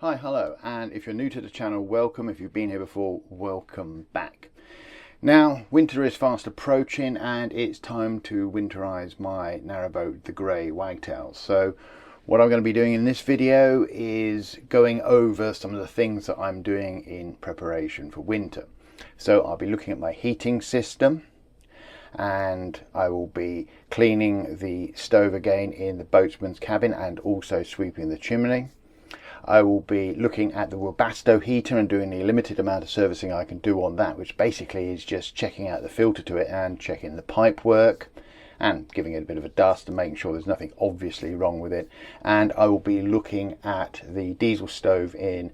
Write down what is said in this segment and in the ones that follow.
Hi, hello, and if you're new to the channel, welcome. If you've been here before, welcome back. Now, winter is fast approaching and it's time to winterize my narrowboat, the Grey Wagtail. So what I'm going to be doing in this video is going over some of the things that I'm doing in preparation for winter. So I'll be looking at my heating system, and I will be cleaning the stove again in the boatsman's cabin and also sweeping the chimney. I will be looking at the Webasto heater and doing the limited amount of servicing I can do on that, which basically is just checking out the filter to it and checking the pipework and giving it a bit of a dust and making sure there's nothing obviously wrong with it. And I will be looking at the diesel stove in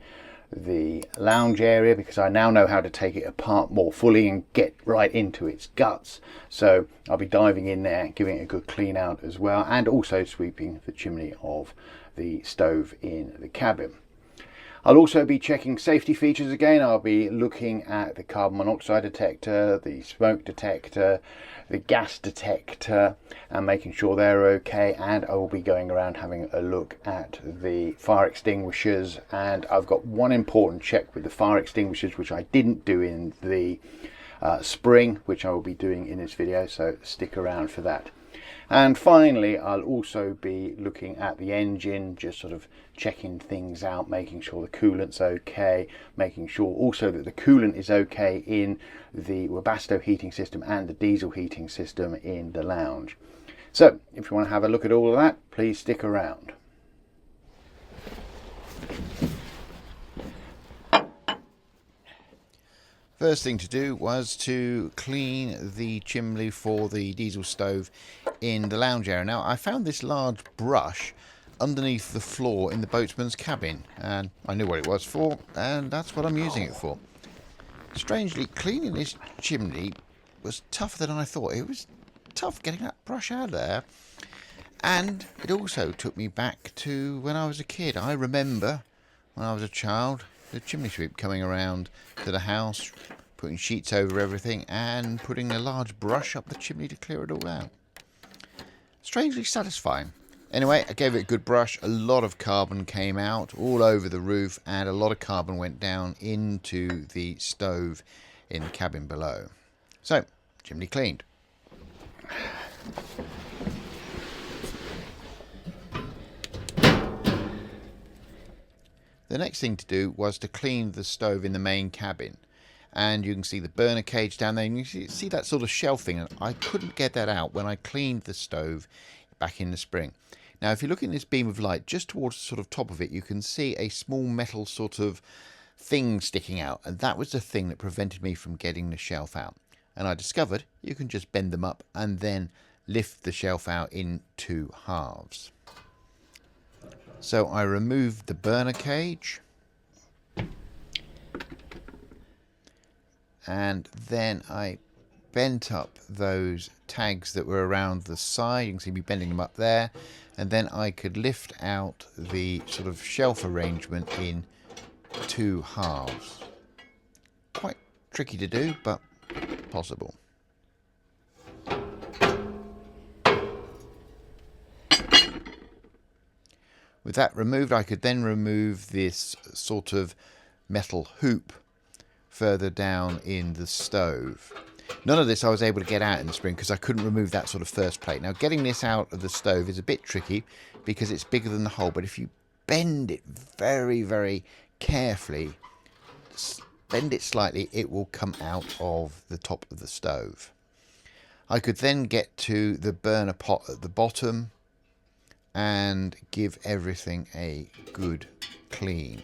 the lounge area, because I now know how to take it apart more fully and get right into its guts. So I'll be diving in there, giving it a good clean out as well, and also sweeping the chimney of the stove in the cabin. I'll also be checking safety features again. I'll be looking at the carbon monoxide detector, the smoke detector, the gas detector, and making sure they're okay. And I will be going around having a look at the fire extinguishers. And I've got one important check with the fire extinguishers which I didn't do in the spring, which I will be doing in this video, so stick around for that. And finally, I'll also be looking at the engine, just sort of checking things out, making sure the coolant's okay, making sure also that the coolant is okay in the Webasto heating system and the diesel heating system in the lounge. So if you want to have a look at all of that, please stick around. First thing to do was to clean the chimney for the diesel stove in the lounge area. Now, I found this large brush underneath the floor in the boatsman's cabin, and I knew what it was for, and that's what I'm using it for. Strangely, cleaning this chimney was tougher than I thought. It was tough getting that brush out of there, and it also took me back to when I was a kid. I remember when I was a child, the chimney sweep coming around to the house, putting sheets over everything and putting a large brush up the chimney to clear it all out. Strangely satisfying. Anyway, I gave it a good brush. A lot of carbon came out all over the roof, and a lot of carbon went down into the stove in the cabin below. So, chimney cleaned. The next thing to do was to clean the stove in the main cabin, and you can see the burner cage down there, and you see that sort of shelving, and I couldn't get that out when I cleaned the stove back in the spring. Now if you look in this beam of light just towards the sort of top of it, you can see a small metal sort of thing sticking out, and that was the thing that prevented me from getting the shelf out. And I discovered you can just bend them up and then lift the shelf out in two halves. So I removed the burner cage, and then I bent up those tags that were around the side. You can see me bending them up there, and then I could lift out the sort of shelf arrangement in two halves. Quite tricky to do, but possible. With that removed, I could then remove this sort of metal hoop further down in the stove. None of this I was able to get out in the spring because I couldn't remove that sort of first plate. Now, getting this out of the stove is a bit tricky because it's bigger than the hole, but if you bend it very, very carefully, bend it slightly, it will come out of the top of the stove. I could then get to the burner pot at the bottom and give everything a good clean.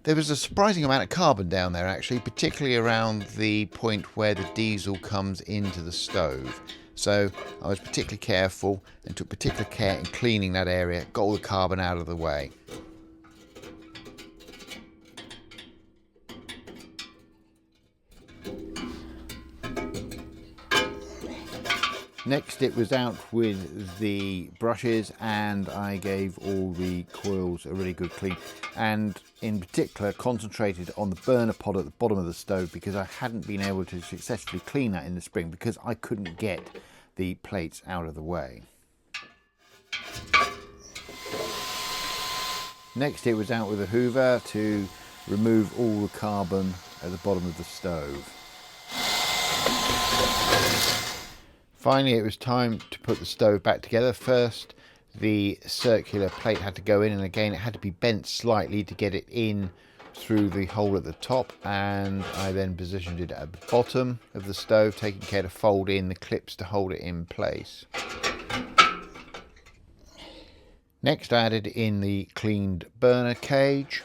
There was a surprising amount of carbon down there actually, particularly around the point where the diesel comes into the stove. So I was particularly careful and took particular care in cleaning that area, got all the carbon out of the way. Next it was out with the brushes, and I gave all the coils a really good clean, and in particular concentrated on the burner pod at the bottom of the stove because I hadn't been able to successfully clean that in the spring because I couldn't get the plates out of the way. Next, it was out with a hoover to remove all the carbon at the bottom of the stove. Finally, it was time to put the stove back together. First, the circular plate had to go in, and again it had to be bent slightly to get it in through the hole at the top, and I then positioned it at the bottom of the stove, taking care to fold in the clips to hold it in place. Next, I added in the cleaned burner cage,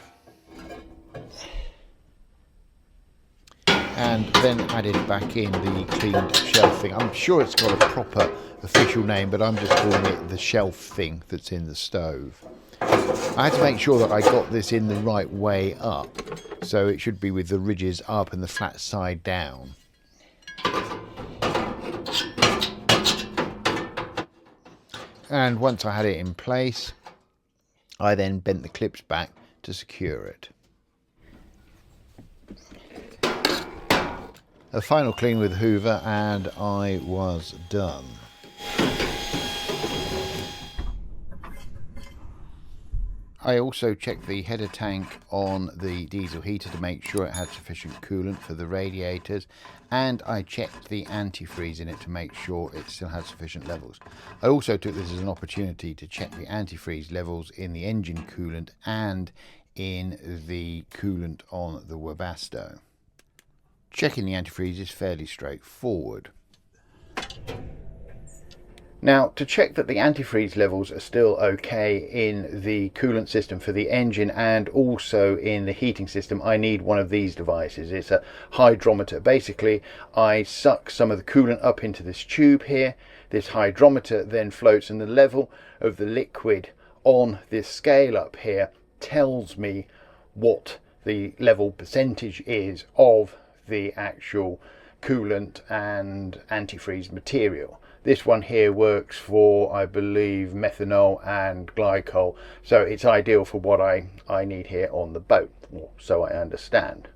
and then added back in the cleaned shelf thing. I'm sure it's got a proper official name, but I'm just calling it the shelf thing that's in the stove. I had to make sure that I got this in the right way up, so it should be with the ridges up and the flat side down. And once I had it in place, I then bent the clips back to secure it. A final clean with hoover and I was done. I also checked the header tank on the diesel heater to make sure it had sufficient coolant for the radiators, and I checked the antifreeze in it to make sure it still had sufficient levels. I also took this as an opportunity to check the antifreeze levels in the engine coolant and in the coolant on the Webasto. Checking the antifreeze is fairly straightforward. Now, to check that the antifreeze levels are still okay in the coolant system for the engine and also in the heating system, I need one of these devices. It's a hydrometer. Basically, I suck some of the coolant up into this tube here. This hydrometer then floats, and the level of the liquid on this scale up here tells me what the level percentage is of the actual coolant and antifreeze material. This one here works for, I believe, methanol and glycol, so it's ideal for what I need here on the boat, or so I understand.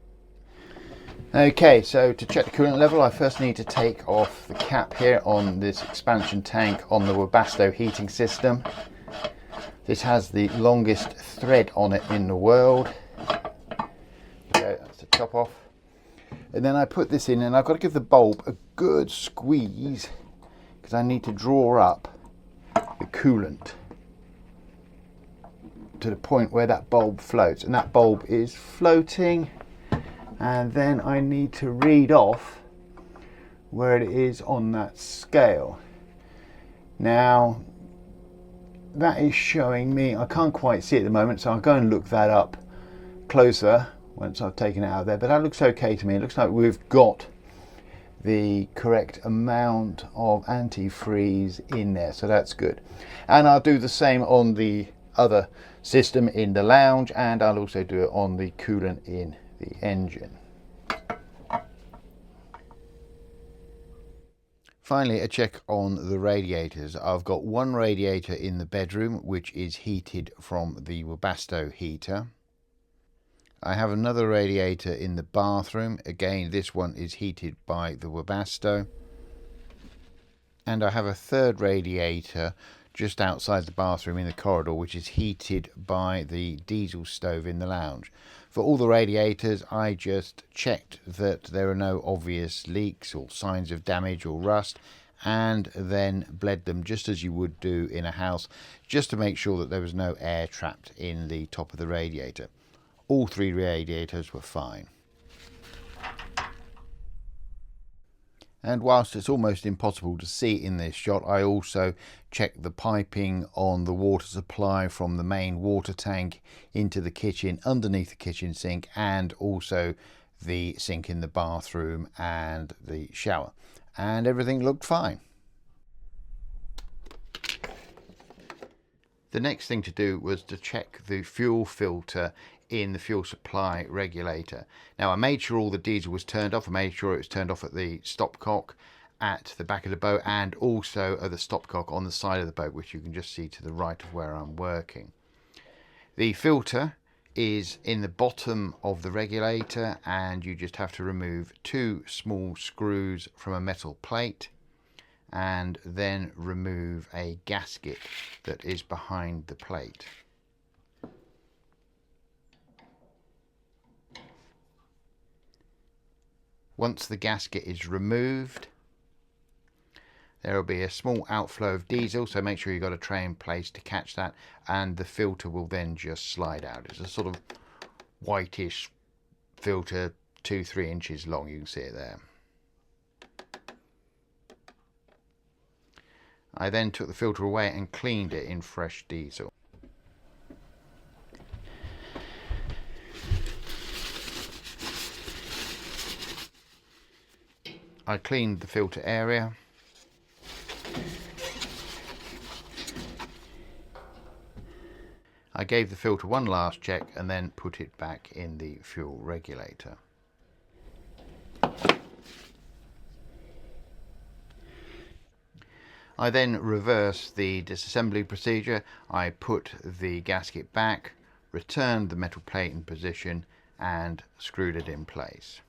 Okay, so to check the coolant level, I first need to take off the cap here on this expansion tank on the Webasto heating system. This has the longest thread on it in the world. Okay, that's the top off. And then I put this in, and I've got to give the bulb a good squeeze because I need to draw up the coolant to the point where that bulb floats, and that bulb is floating. And then I need to read off where it is on that scale. Now that is showing me, I can't quite see it at the moment, so I'll go and look that up closer once I've taken it out of there, but that looks okay to me. It looks like we've got the correct amount of antifreeze in there, so that's good. And I'll do the same on the other system in the lounge, and I'll also do it on the coolant in the engine. Finally, a check on the radiators. I've got one radiator in the bedroom which is heated from the Webasto heater. I have another radiator in the bathroom. Again, this one is heated by the Webasto. And I have a third radiator just outside the bathroom in the corridor, which is heated by the diesel stove in the lounge. For all the radiators, I just checked that there are no obvious leaks or signs of damage or rust, and then bled them just as you would do in a house, just to make sure that there was no air trapped in the top of the radiator. All three radiators were fine. And whilst it's almost impossible to see in this shot, I also checked the piping on the water supply from the main water tank into the kitchen, underneath the kitchen sink, and also the sink in the bathroom and the shower. And everything looked fine. The next thing to do was to check the fuel filter in the fuel supply regulator. Now, I made sure all the diesel was turned off. I made sure it was turned off at the stopcock at the back of the boat, and also at the stopcock on the side of the boat, which you can just see to the right of where I'm working. The filter is in the bottom of the regulator, and you just have to remove two small screws from a metal plate and then remove a gasket that is behind the plate. Once the gasket is removed, there will be a small outflow of diesel, so make sure you've got a tray in place to catch that, and the filter will then just slide out. It's a sort of whitish filter, 2-3 inches long, you can see it there. I then took the filter away and cleaned it in fresh diesel. I cleaned the filter area. I gave the filter one last check and then put it back in the fuel regulator. I then reversed the disassembly procedure. I put the gasket back, returned the metal plate in position and screwed it in place.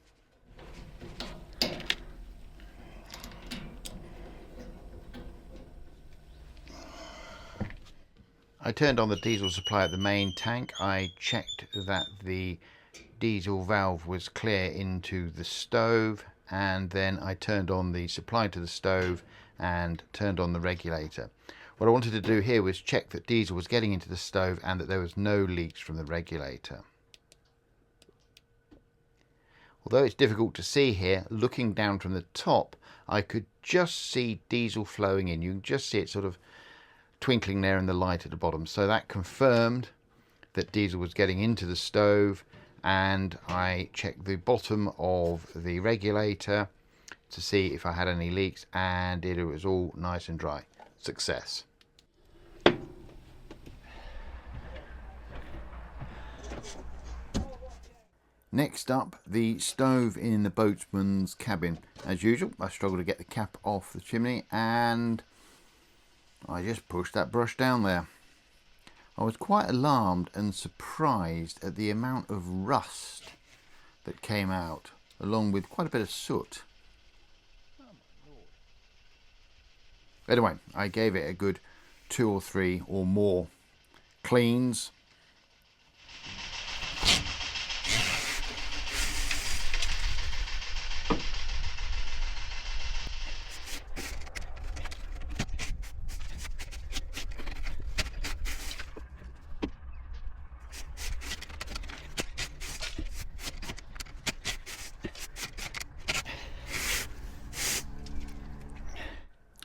I turned on the diesel supply at the main tank. I checked that the diesel valve was clear into the stove, and then I turned on the supply to the stove and turned on the regulator. What I wanted to do here was check that diesel was getting into the stove and that there was no leaks from the regulator. Although it's difficult to see here, looking down from the top, I could just see diesel flowing in. You can just see it sort of twinkling there in the light at the bottom. So that confirmed that diesel was getting into the stove, and I checked the bottom of the regulator to see if I had any leaks, and it was all nice and dry. Success. Next up, the stove in the boatsman's cabin. As usual, I struggled to get the cap off the chimney, and I just pushed that brush down there. I was quite alarmed and surprised at the amount of rust that came out, along with quite a bit of soot. Anyway, I gave it a good 2 or 3 or more cleans.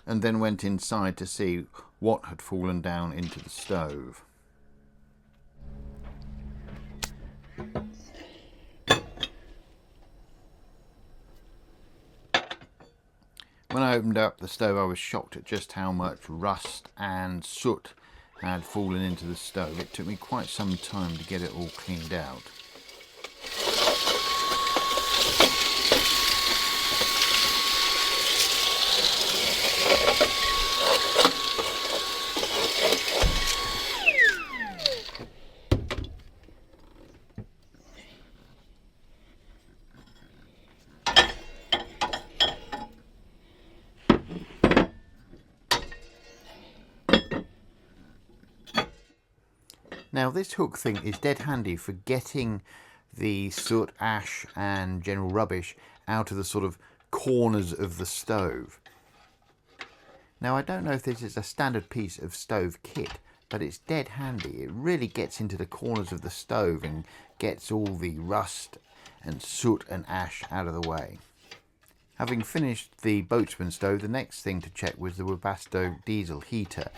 And then went inside to see what had fallen down into the stove. When I opened up the stove, I was shocked at just how much rust and soot had fallen into the stove. It took me quite some time to get it all cleaned out. Now this hook thing is dead handy for getting the soot, ash and general rubbish out of the sort of corners of the stove. Now I don't know if this is a standard piece of stove kit, but it's dead handy. It really gets into the corners of the stove and gets all the rust and soot and ash out of the way. Having finished the Boatsman stove, the next thing to check was the Webasto diesel heater.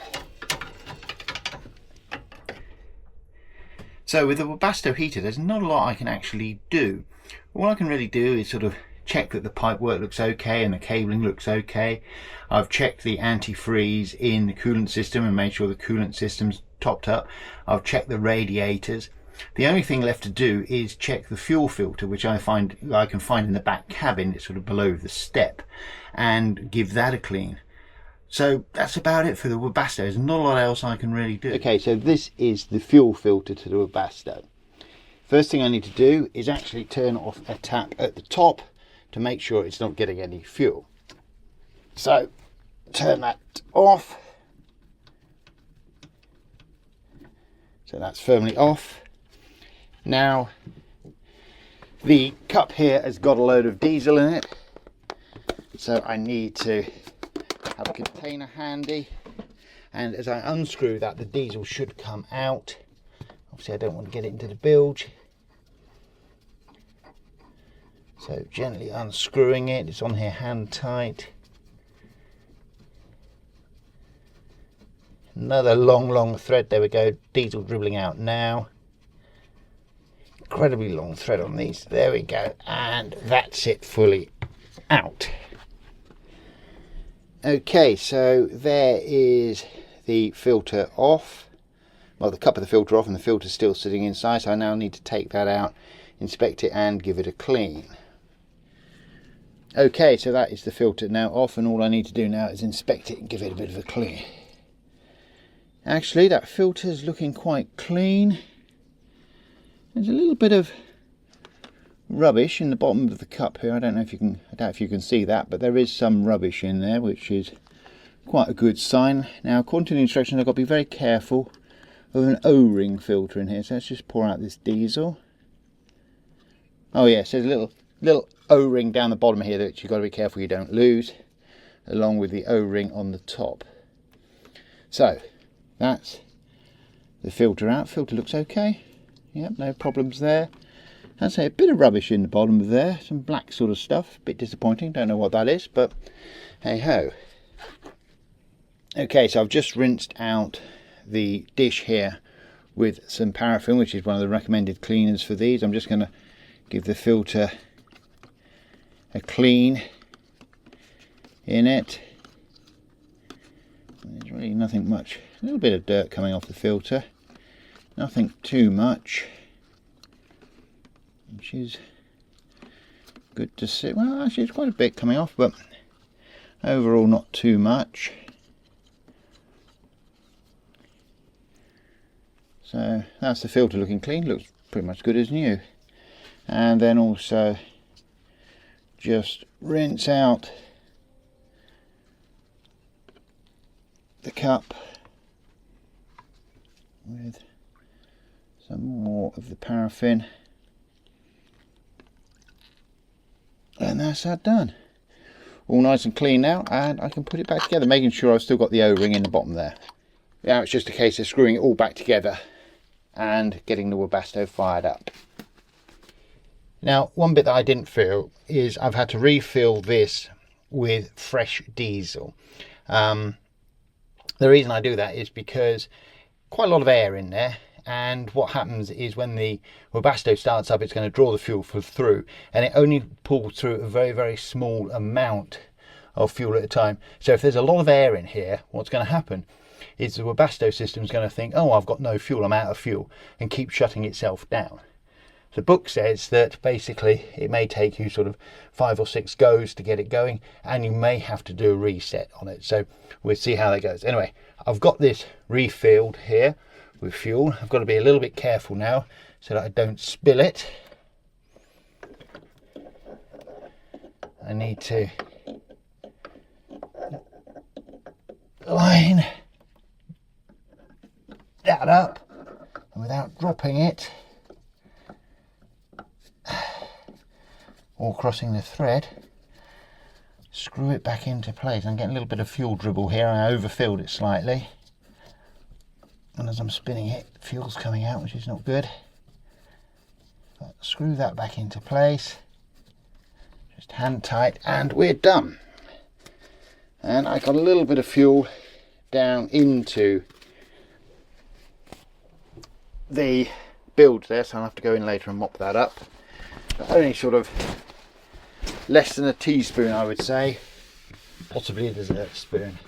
So with the Webasto heater, there's not a lot I can actually do. All I can really do is sort of check that the pipework looks okay and the cabling looks okay. I've checked the antifreeze in the coolant system and made sure the coolant system's topped up. I've checked the radiators. The only thing left to do is check the fuel filter, which I can find in the back cabin. It's sort of below the step, and give that a clean. So that's about it for the Webasto. There's not a lot else I can really do. Okay, so this is the fuel filter to the Webasto. First thing I need to do is actually turn off a tap at the top to make sure it's not getting any fuel. So turn that off. So that's firmly off. Now The cup here has got a load of diesel in it, so I need to have a container handy, and as I unscrew that, the diesel should come out. Obviously I don't want to get it into the bilge, so gently unscrewing it. It's on here hand tight. Another long thread, there we go, diesel dribbling out now. Incredibly long thread on these, there we go, and that's it fully out. Okay, so there is the filter off, well, the cup of the filter off, and the filter still sitting inside, so I now need to take that out, inspect it and give it a clean. Okay, so that is the filter now off, and all I need to do now is inspect it and give it a bit of a clean. Actually, that filter is looking quite clean. There's a little bit of rubbish in the bottom of the cup here. I don't know if you can, I doubt if you can see that, but there is some rubbish in there, which is quite a good sign. Now, according to the instructions, I've got to be very careful of an O-ring filter in here. So let's just pour out this diesel. Oh yeah, so there's a little O-ring down the bottom here that you've got to be careful you don't lose, along with the O-ring on the top. So that's the filter out. Filter looks okay. Yep, no problems there. I'd say a bit of rubbish in the bottom of there, some black sort of stuff. A bit disappointing, don't know what that is, but hey ho. Okay, so I've just rinsed out the dish here with some paraffin, which is one of the recommended cleaners for these. I'm just going to give the filter a clean in it. There's really nothing much, a little bit of dirt coming off the filter, nothing too much, which is good to see. Well, actually it's quite a bit coming off, but overall not too much. So that's the filter looking clean, looks pretty much good as new. And then also just rinse out the cup with some more of the paraffin, and that's that done. All nice and clean now, and I can put it back together, making sure I've still got the O-ring in the bottom there. Now it's just a case of screwing it all back together and getting the Webasto fired up. Now, one bit that I didn't feel is I've had to refill this with fresh diesel. The reason I do that is because quite a lot of air in there, and what happens is when the Webasto starts up, it's going to draw the fuel through, and it only pulls through a very small amount of fuel at a time. So if there's a lot of air in here, what's going to happen is the Webasto system is going to think, oh, I've got no fuel, I'm out of fuel, and keep shutting itself down. The book says that basically it may take you sort of 5 or 6 goes to get it going, and you may have to do a reset on it. So we'll see how that goes. Anyway, I've got this refilled here with fuel. I've got to be a little bit careful now so that I don't spill it. I need to line that up, and without dropping it or crossing the thread, screw it back into place. I'm getting a little bit of fuel dribble here. I overfilled it slightly, and as I'm spinning it, fuel's coming out, which is not good. But screw that back into place, just hand tight, and we're done. And I got a little bit of fuel down into the bilge there, so I'll have to go in later and mop that up. But only sort of less than a teaspoon, I would say, possibly a dessert spoon.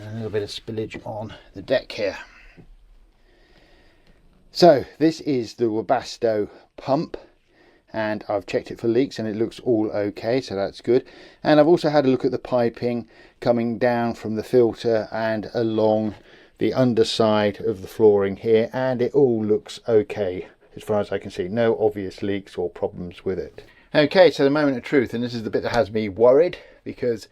And a little bit of spillage on the deck here. So this is the Webasto pump, and I've checked it for leaks and it looks all okay, so that's good. And I've also had a look at the piping coming down from the filter and along the underside of the flooring here, and it all looks okay as far as I can see. No obvious leaks or problems with it. Okay, so the moment of truth, and this is the bit that has me worried, because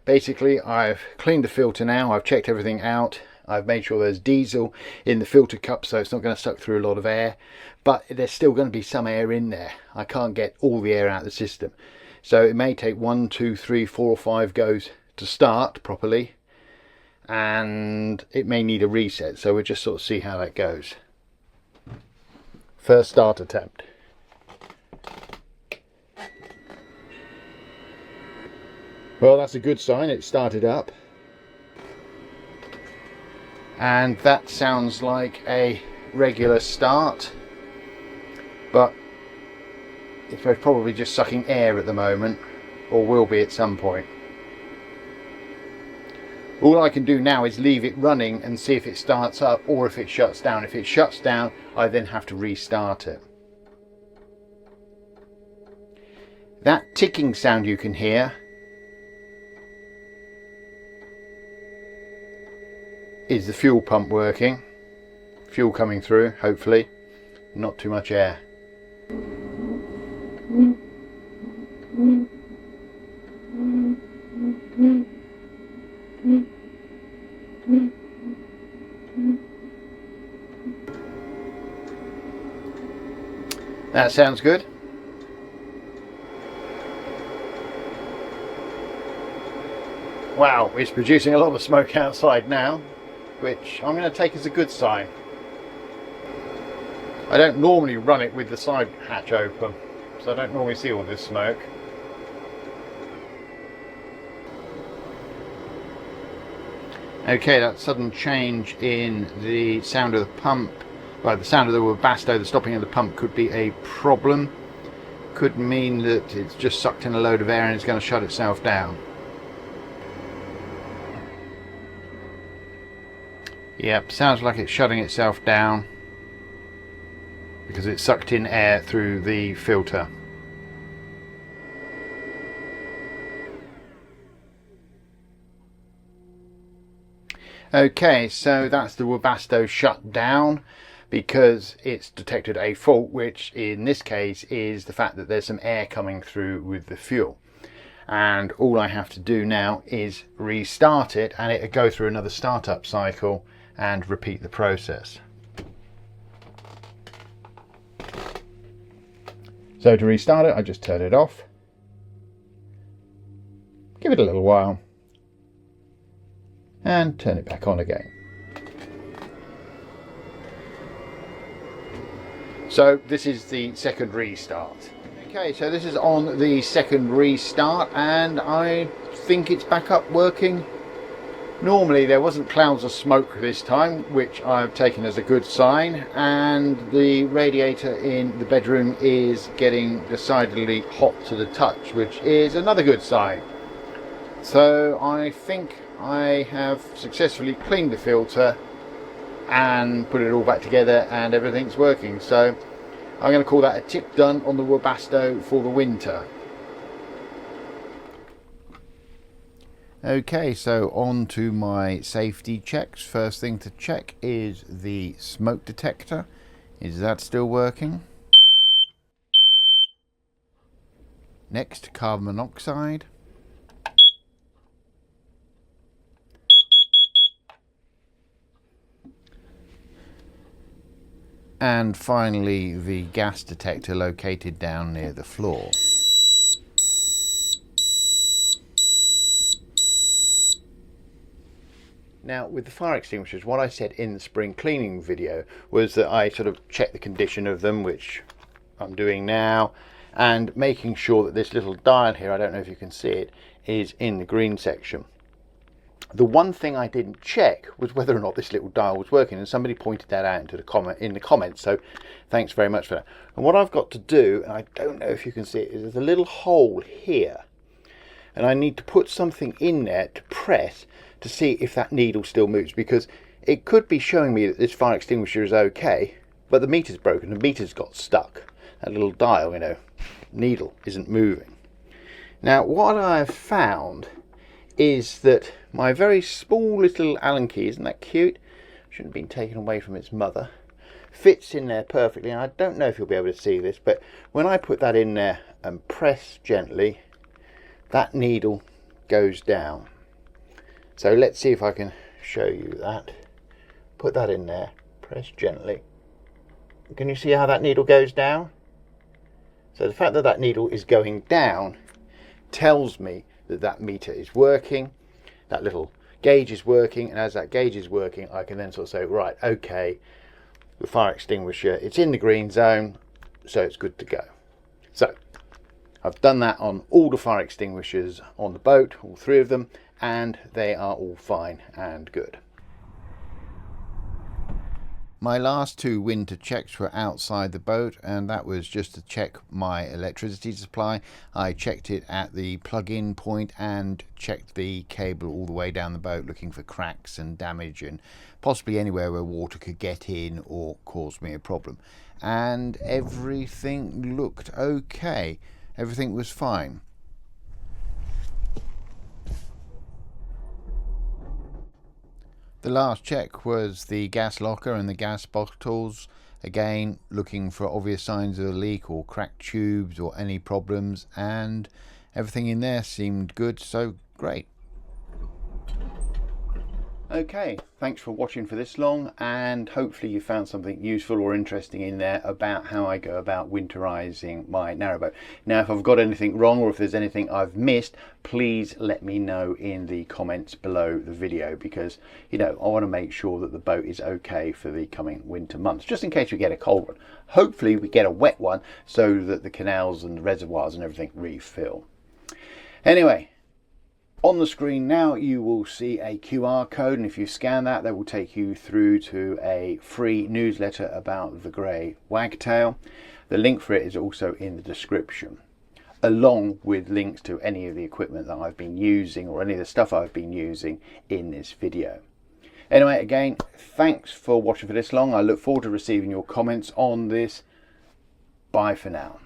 basically I've cleaned the filter now, I've checked everything out, I've made sure there's diesel in the filter cup, so it's not going to suck through a lot of air, but there's still going to be some air in there. I can't get all the air out of the system, so it may take 1, 2, 3, 4 or 5 goes to start properly, and it may need a reset, so we'll just sort of see how that goes. First start attempt. Well, that's a good sign, it started up. And that sounds like a regular start, but it's probably just sucking air at the moment, or will be at some point. All I can do now is leave it running and see if it starts up or if it shuts down. If it shuts down, I then have to restart it. That ticking sound you can hear is the fuel pump working. Fuel coming through, hopefully. Not too much air. That sounds good. Wow, it's producing a lot of smoke outside now, which I'm going to take as a good sign. I don't normally run it with the side hatch open, so I don't normally see all this smoke. Okay, that sudden change in the sound of the pump, well, the sound of the Webasto, the stopping of the pump, could be a problem. Could mean that it's just sucked in a load of air and it's going to shut itself down. Yep, sounds like it's shutting itself down because it sucked in air through the filter. Okay, so that's the Webasto shut down because it's detected a fault, which in this case is the fact that there's some air coming through with the fuel. And all I have to do now is restart it, and it'll go through another startup cycle and repeat the process. So to restart it, I just turn it off, give it a little while, and turn it back on again. So this is the second restart. Okay, so this is on the second restart, and I think it's back up working. Normally there wasn't clouds of smoke this time, which I've taken as a good sign, and the radiator in the bedroom is getting decidedly hot to the touch, which is another good sign. So I think I have successfully cleaned the filter and put it all back together and everything's working. So I'm going to call that a tip done on the Webasto for the winter. Okay, so on to my safety checks. First thing to check is the smoke detector. Is that still working? Next, carbon monoxide. And finally, the gas detector located down near the floor. Now, with the fire extinguishers, what I said in the spring cleaning video was that I sort of check the condition of them, which I'm doing now, and making sure that this little dial here, I don't know if you can see it, is in the green section. The one thing I didn't check was whether or not this little dial was working, and somebody pointed that out in the comments, so thanks very much for that. And what I've got to do, and I don't know if you can see it, is there's a little hole here, and I need to put something in there to press to see if that needle still moves, because it could be showing me that this fire extinguisher is okay, but the meter's broken, the meter's got stuck. That little dial, you know, needle isn't moving. Now, what I've found is that my very small little Allen key, isn't that cute? Shouldn't have been taken away from its mother. Fits in there perfectly, and I don't know if you'll be able to see this, but when I put that in there and press gently, that needle goes down. So let's see if I can show you that. put that in there, press gently. Can you see how that needle goes down? So the fact that that needle is going down tells me that that meter is working, that little gauge is working, and as that gauge is working, I can then sort of say, right, okay, the fire extinguisher, it's in the green zone, so it's good to go. So I've done that on all the fire extinguishers on the boat, all 3 of them, and they are all fine and good. My last 2 winter checks were outside the boat, and that was just to check my electricity supply. I checked it at the plug-in point and checked the cable all the way down the boat, looking for cracks and damage and possibly anywhere where water could get in or cause me a problem. And everything looked okay. Everything was fine. The last check was the gas locker and the gas bottles. Again, looking for obvious signs of a leak or cracked tubes or any problems, and everything in there seemed good, so great. Okay, thanks for watching for this long, and hopefully you found something useful or interesting in there about how I go about winterising my narrowboat. Now, if I've got anything wrong or if there's anything I've missed, please let me know in the comments below the video, because, you know, I want to make sure that the boat is okay for the coming winter months, just in case we get a cold one. Hopefully we get a wet one so that the canals and the reservoirs and everything refill. Anyway, on the screen now you will see a QR code, and if you scan that, that will take you through to a free newsletter about the Grey Wagtail. The link for it is also in the description, along with links to any of the equipment that I've been using or any of the stuff I've been using in this video. Anyway, again, thanks for watching for this long. I look forward to receiving your comments on this. Bye for now.